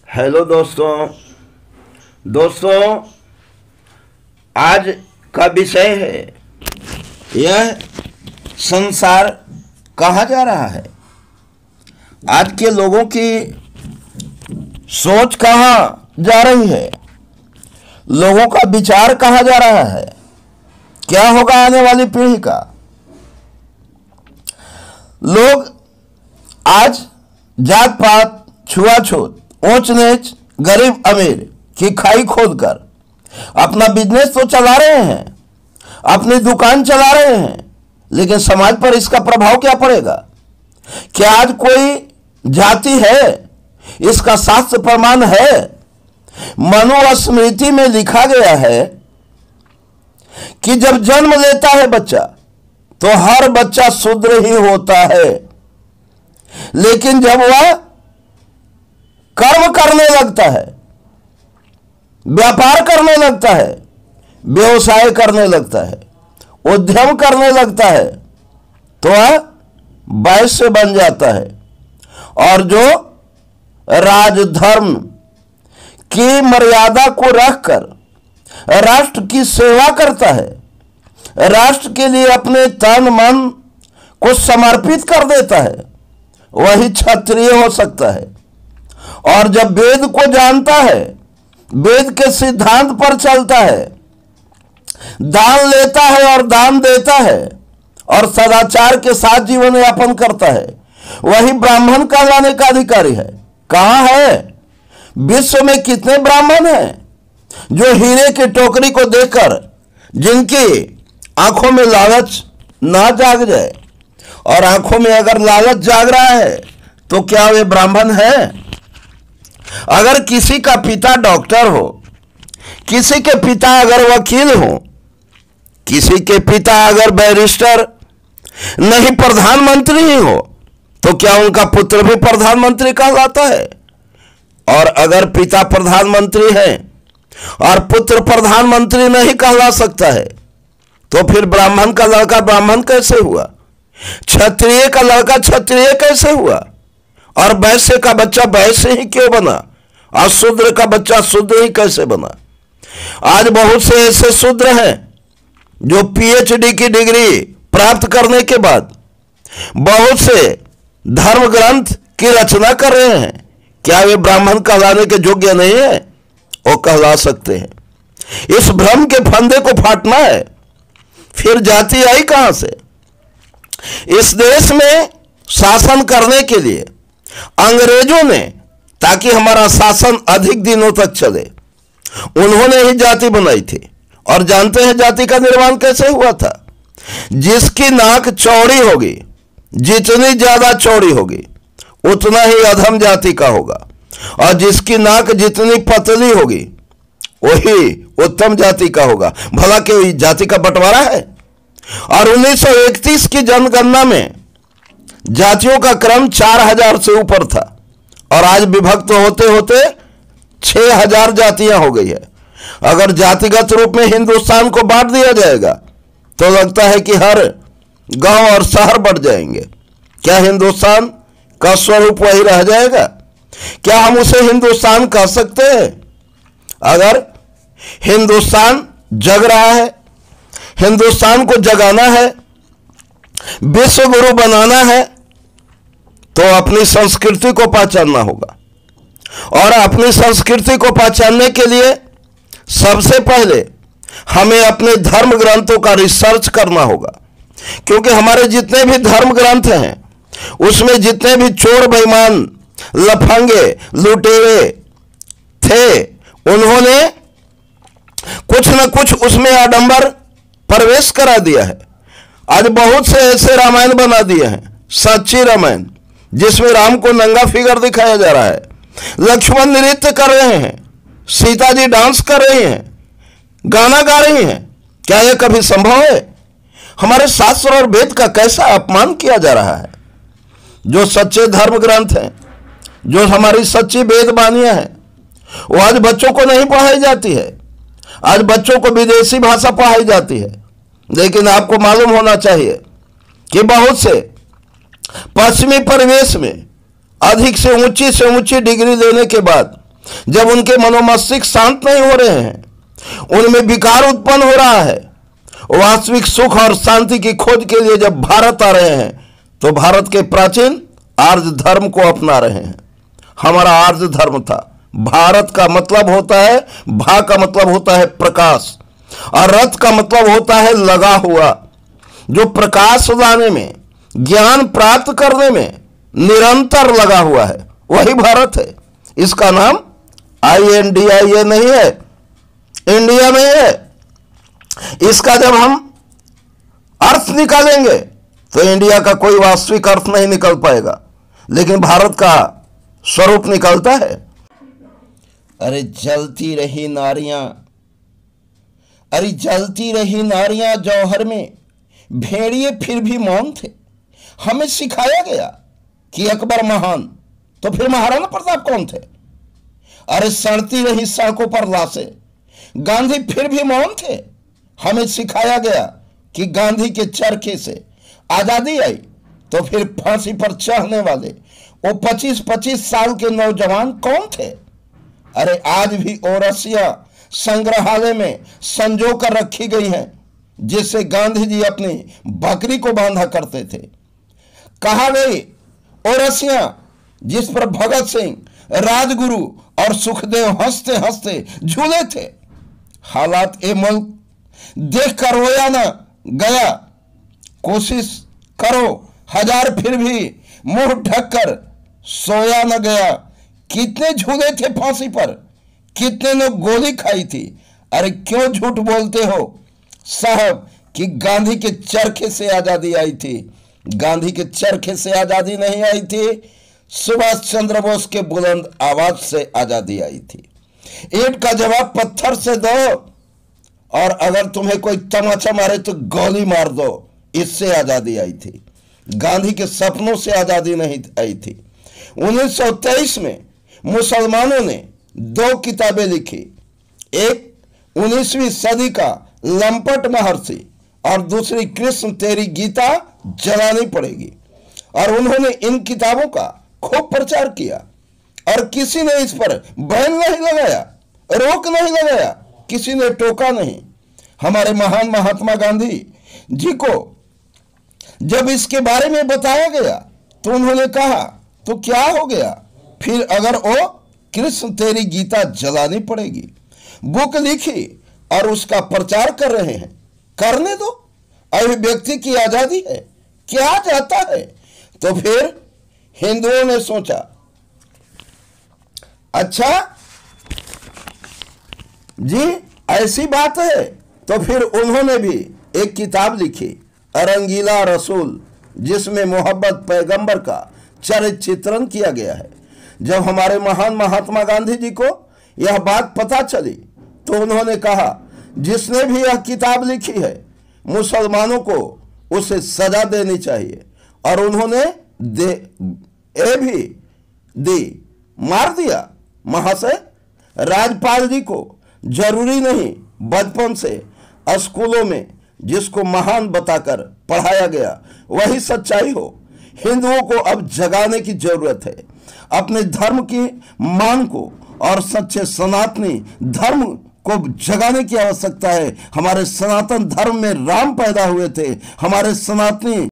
Hello दोस्तों आज का विषय है यह संसार कहाँ जा रहा है। आज के लोगों की सोच कहाँ जा रही है, लोगों का विचार कहाँ जा रहा है, क्या होगा आने वाली पीढ़ी का। लोग आज जात पात, छुआछूत, ऊंच नीच, गरीब अमीर की खाई खोदकर अपना बिजनेस तो चला रहे हैं, अपनी दुकान चला रहे हैं, लेकिन समाज पर इसका प्रभाव क्या पड़ेगा। क्या आज कोई जाति है, इसका शास्त्र प्रमाण है। मनुस्मृति में लिखा गया है कि जब जन्म लेता है बच्चा तो हर बच्चा शूद्र ही होता है, लेकिन जब वह कर्म करने लगता है, व्यापार करने लगता है, व्यवसाय करने लगता है, उद्यम करने लगता है, तो वह वैश्य बन जाता है। और जो राजधर्म की मर्यादा को रखकर राष्ट्र की सेवा करता है, राष्ट्र के लिए अपने तन मन को समर्पित कर देता है, वही क्षत्रिय हो सकता है। और जब वेद को जानता है, वेद के सिद्धांत पर चलता है, दान लेता है और दान देता है और सदाचार के साथ जीवन यापन करता है, वही ब्राह्मण कहलाने का अधिकारी है। कहां है? विश्व में कितने ब्राह्मण हैं जो हीरे की टोकरी को देखकर जिनकी आंखों में लालच ना जाग जाए, और आंखों में अगर लालच जाग रहा है तो क्या वे ब्राह्मण हैं? अगर किसी का पिता डॉक्टर हो, किसी के पिता अगर वकील हो, किसी के पिता अगर बैरिस्टर नहीं प्रधानमंत्री ही हो, तो क्या उनका पुत्र भी प्रधानमंत्री कहलाता है? और अगर पिता प्रधानमंत्री है और पुत्र प्रधानमंत्री नहीं कहला सकता है, तो फिर ब्राह्मण का लड़का ब्राह्मण कैसे हुआ, क्षत्रिय का लड़का क्षत्रिय कैसे हुआ, और वैश्य का बच्चा वैश्य ही क्यों बना, और शूद्र का बच्चा शूद्र ही कैसे बना। आज बहुत से ऐसे शूद्र हैं जो पीएचडी की डिग्री प्राप्त करने के बाद बहुत से धर्म ग्रंथ की रचना कर रहे हैं। क्या वे ब्राह्मण कहलाने के योग्य नहीं है? वो कहला सकते हैं। इस भ्रम के फंदे को फाटना है। फिर जाति आई कहां से? इस देश में शासन करने के लिए अंग्रेजों ने, ताकि हमारा शासन अधिक दिनों तक चले, उन्होंने ही जाति बनाई थी। और जानते हैं जाति का निर्माण कैसे हुआ था? जिसकी नाक चौड़ी होगी, जितनी ज्यादा चौड़ी होगी उतना ही अधम जाति का होगा, और जिसकी नाक जितनी पतली होगी वही उत्तम जाति का होगा। भला कि जाति का बंटवारा है। और 1931 की जनगणना में जातियों का क्रम 4000 से ऊपर था, और आज विभक्त होते होते 6000 जातियां हो गई है। अगर जातिगत रूप में हिंदुस्तान को बांट दिया जाएगा तो लगता है कि हर गांव और शहर बढ़ जाएंगे। क्या हिंदुस्तान का स्वरूप वही रह जाएगा? क्या हम उसे हिंदुस्तान कह सकते हैं? अगर हिंदुस्तान जग रहा है, हिंदुस्तान को जगाना है, विश्व गुरु बनाना है, तो अपनी संस्कृति को पहचानना होगा। और अपनी संस्कृति को पहचानने के लिए सबसे पहले हमें अपने धर्म ग्रंथों का रिसर्च करना होगा, क्योंकि हमारे जितने भी धर्म ग्रंथ हैं उसमें जितने भी चोर बेईमान लफंगे लुटेरे थे, उन्होंने कुछ न कुछ उसमें आडंबर प्रवेश करा दिया है। आज बहुत से ऐसे रामायण बना दिए हैं, सच्ची रामायण, जिसमें राम को नंगा फिगर दिखाया जा रहा है, लक्ष्मण नृत्य कर रहे हैं, सीता जी डांस कर रही हैं, गाना गा रही हैं। क्या यह कभी संभव है? हमारे शास्त्र और वेद का कैसा अपमान किया जा रहा है। जो सच्चे धर्म ग्रंथ हैं, जो हमारी सच्ची वेद वाणियां हैं, वो आज बच्चों को नहीं पढ़ाई जाती है। आज बच्चों को विदेशी भाषा पढ़ाई जाती है। लेकिन आपको मालूम होना चाहिए कि बहुत से पश्चिमी परिवेश में अधिक से ऊंची डिग्री लेने के बाद जब उनके मनोमस्तिष्क शांत नहीं हो रहे हैं, उनमें विकार उत्पन्न हो रहा है, वास्तविक सुख और शांति की खोज के लिए जब भारत आ रहे हैं, तो भारत के प्राचीन आर्य धर्म को अपना रहे हैं। हमारा आर्य धर्म था। भारत का मतलब होता है, भा का मतलब होता है प्रकाश, और रथ का मतलब होता है लगा हुआ, जो प्रकाश लाने में, ज्ञान प्राप्त करने में निरंतर लगा हुआ है, वही भारत है। इसका नाम INDIA नहीं है, इंडिया नहीं है। इसका जब हम अर्थ निकालेंगे तो इंडिया का कोई वास्तविक अर्थ नहीं निकल पाएगा, लेकिन भारत का स्वरूप निकलता है। अरे जलती रही नारियां, अरे जलती रही नारियां जौहर में, भेड़िए फिर भी मौन थे। हमें सिखाया गया कि अकबर महान, तो फिर महाराणा प्रताप कौन थे? अरे सड़ती रही सड़कों पर लाशें, गांधी फिर भी मौन थे। हमें सिखाया गया कि गांधी के चरखे से आजादी आई, तो फिर फांसी पर चढ़ने वाले वो 25-25 साल के नौजवान कौन थे? अरे आज भी वो रस्सियां संग्रहालय में संजो कर रखी गई हैं, जिससे गांधी जी अपनी बकरी को बांधा करते थे। कहा गई वो रस्सियां जिस पर भगत सिंह, राजगुरु और सुखदेव हंसते हंसते झूले थे। हालात ए मुल्क देख कर रोया ना गया, कोशिश करो हजार फिर भी मुंह ढककर सोया न गया। कितने झूले थे फांसी पर, कितने ने गोली खाई थी। अरे क्यों झूठ बोलते हो साहब कि गांधी के चरखे से आजादी आई थी? गांधी के चरखे से आजादी नहीं आई थी, सुभाष चंद्र बोस के बुलंद आवाज से आजादी आई थी। ईंट का जवाब पत्थर से दो, और अगर तुम्हें कोई तमाचा मारे तो गोली मार दो, इससे आजादी आई थी। गांधी के सपनों से आजादी नहीं आई थी। 1923 में मुसलमानों ने 2 किताबें लिखी, एक 19वीं सदी का लंपट महर्षि और दूसरी कृष्ण तेरी गीता जलानी पड़ेगी। और उन्होंने इन किताबों का खूब प्रचार किया, और किसी ने इस पर बैन नहीं लगाया, रोक नहीं लगाया, किसी ने टोका नहीं। हमारे महान महात्मा गांधी जी को जब इसके बारे में बताया गया तो उन्होंने कहा तो क्या हो गया, फिर अगर वो कृष्ण तेरी गीता जलानी पड़ेगी। बुक लिखी और उसका प्रचार कर रहे हैं, करने दो, अभिव्यक्ति की आजादी है, क्या जाता है। तो फिर हिंदुओं ने सोचा अच्छा जी ऐसी बात है, तो फिर उन्होंने भी एक किताब लिखी, रंगीला रसूल, जिसमें मोहब्बत पैगंबर का चरित्र चित्रण किया गया है। जब हमारे महान महात्मा गांधी जी को यह बात पता चली तो उन्होंने कहा जिसने भी यह किताब लिखी है मुसलमानों को उसे सजा देनी चाहिए, और उन्होंने भी दी, मार दिया। महाशय, राजपाल जी को जरूरी नहीं बचपन से स्कूलों में जिसको महान बताकर पढ़ाया गया वही सच्चाई हो। हिंदुओं को अब जगाने की जरूरत है, अपने धर्म की मांग को और सच्चे सनातनी धर्म को जगाने की आवश्यकता है। हमारे सनातन धर्म में राम पैदा हुए थे, हमारे सनातनी